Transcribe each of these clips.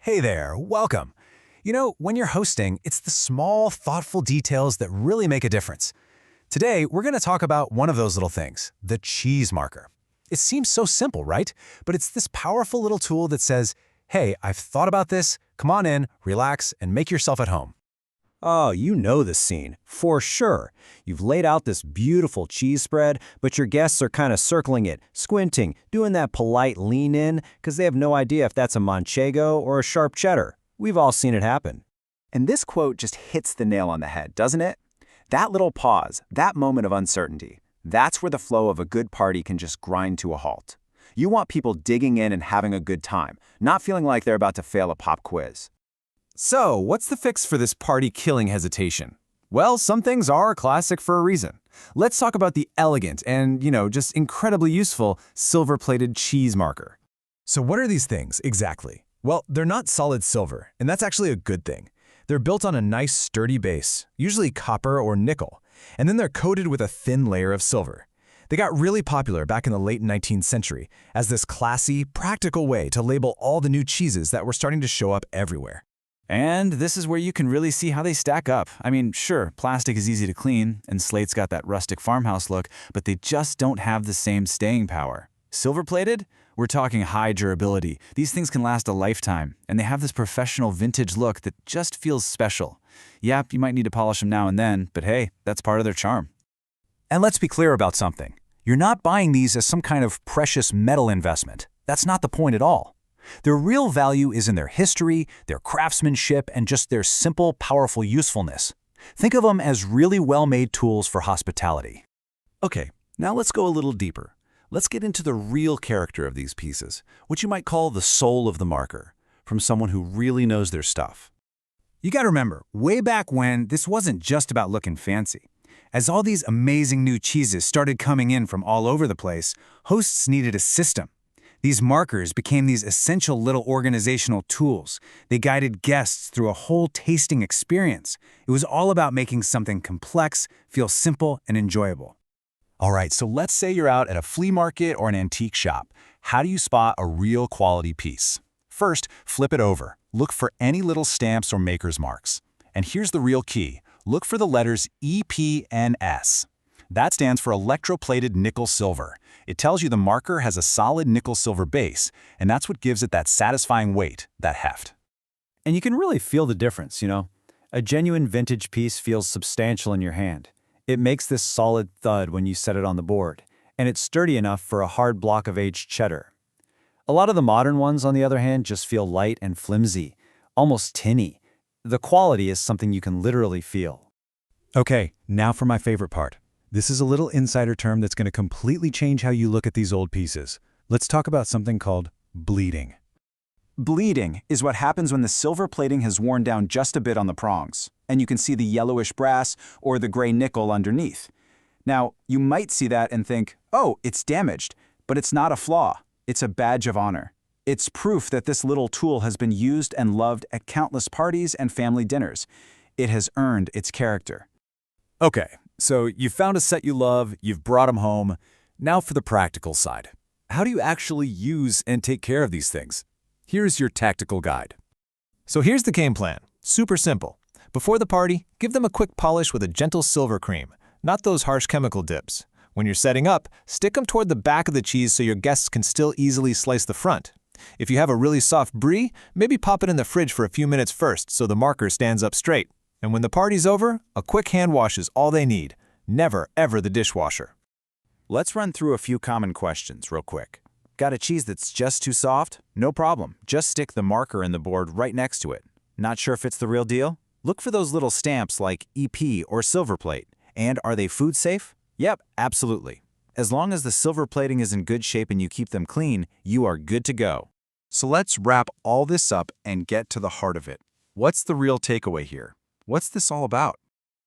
Hey there, welcome. When you're hosting, it's the small, thoughtful details that really make a difference. Today, we're going to talk about one of those little things, the cheese marker. It seems so simple, right? But it's this powerful little tool that says, hey, I've thought about this, come on in, relax, and make yourself at home. Oh, you know the scene, for sure. You've laid out this beautiful cheese spread, but your guests are kind of circling it, squinting, doing that polite lean in, because they have no idea if that's a manchego or a sharp cheddar. We've all seen it happen. And this quote just hits the nail on the head, doesn't it? That little pause, that moment of uncertainty, that's where the flow of a good party can just grind to a halt. You want people digging in and having a good time, not feeling like they're about to fail a pop quiz. So, what's the fix for this party-killing hesitation? Well, some things are classic for a reason. Let's talk about the elegant and, just incredibly useful silver-plated cheese marker. So what are these things exactly? Well, they're not solid silver, and that's actually a good thing. They're built on a nice sturdy base, usually copper or nickel, and then they're coated with a thin layer of silver. They got really popular back in the late 19th century as this classy, practical way to label all the new cheeses that were starting to show up everywhere. And this is where you can really see how they stack up. I mean, sure, plastic is easy to clean, and slate's got that rustic farmhouse look, but they just don't have the same staying power. Silver-plated? We're talking high durability. These things can last a lifetime, and they have this professional vintage look that just feels special. Yep, you might need to polish them now and then, but hey, that's part of their charm. And let's be clear about something. You're not buying these as some kind of precious metal investment. That's not the point at all. Their real value is in their history, their craftsmanship, and just their simple, powerful usefulness. Think of them as really well-made tools for hospitality. Okay, now let's go a little deeper. Let's get into the real character of these pieces, what you might call the soul of the marker, from someone who really knows their stuff. You gotta remember, way back when, this wasn't just about looking fancy. As all these amazing new cheeses started coming in from all over the place, hosts needed a system. These markers became these essential little organizational tools. They guided guests through a whole tasting experience. It was all about making something complex feel simple and enjoyable. All right, so let's say you're out at a flea market or an antique shop. How do you spot a real quality piece? First, flip it over. Look for any little stamps or maker's marks. And here's the real key. Look for the letters EPNS. That stands for electroplated nickel silver. It tells you the marker has a solid nickel silver base, and that's what gives it that satisfying weight, that heft. And you can really feel the difference, A genuine vintage piece feels substantial in your hand. It makes this solid thud when you set it on the board, and it's sturdy enough for a hard block of aged cheddar. A lot of the modern ones, on the other hand, just feel light and flimsy, almost tinny. The quality is something you can literally feel. Okay, now for my favorite part. This is a little insider term that's going to completely change how you look at these old pieces. Let's talk about something called bleeding. Bleeding is what happens when the silver plating has worn down just a bit on the prongs, and you can see the yellowish brass or the gray nickel underneath. Now, you might see that and think, oh, it's damaged, but it's not a flaw. It's a badge of honor. It's proof that this little tool has been used and loved at countless parties and family dinners. It has earned its character. Okay, so you've found a set you love, you've brought them home. Now for the practical side. How do you actually use and take care of these things? Here's your tactical guide. So here's the game plan. Super simple. Before the party, give them a quick polish with a gentle silver cream, not those harsh chemical dips. When you're setting up, stick them toward the back of the cheese so your guests can still easily slice the front. If you have a really soft brie, maybe pop it in the fridge for a few minutes first so the marker stands up straight. And when the party's over, a quick hand wash is all they need. Never, ever the dishwasher. Let's run through a few common questions real quick. Got a cheese that's just too soft? No problem. Just stick the marker in the board right next to it. Not sure if it's the real deal? Look for those little stamps like EP or silver plate. And are they food safe? Yep, absolutely. As long as the silver plating is in good shape and you keep them clean, you are good to go. So let's wrap all this up and get to the heart of it. What's the real takeaway here? What's this all about?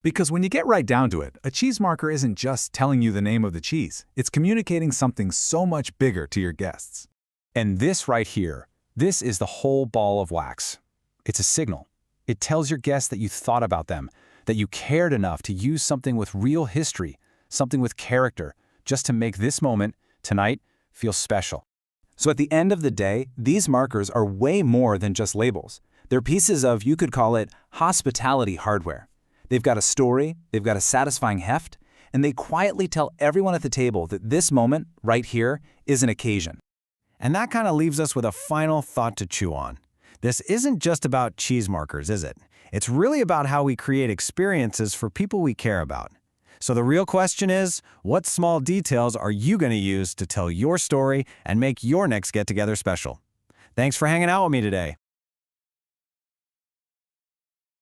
Because when you get right down to it, a cheese marker isn't just telling you the name of the cheese. It's communicating something so much bigger to your guests. And this right here, this is the whole ball of wax. It's a signal. It tells your guests that you thought about them, that you cared enough to use something with real history, something with character, just to make this moment, tonight, feel special. So at the end of the day, these markers are way more than just labels. They're pieces of, you could call it, hospitality hardware. They've got a story, they've got a satisfying heft, and they quietly tell everyone at the table that this moment, right here, is an occasion. And that kind of leaves us with a final thought to chew on. This isn't just about cheese markers, is it? It's really about how we create experiences for people we care about. So the real question is, what small details are you going to use to tell your story and make your next get-together special? Thanks for hanging out with me today.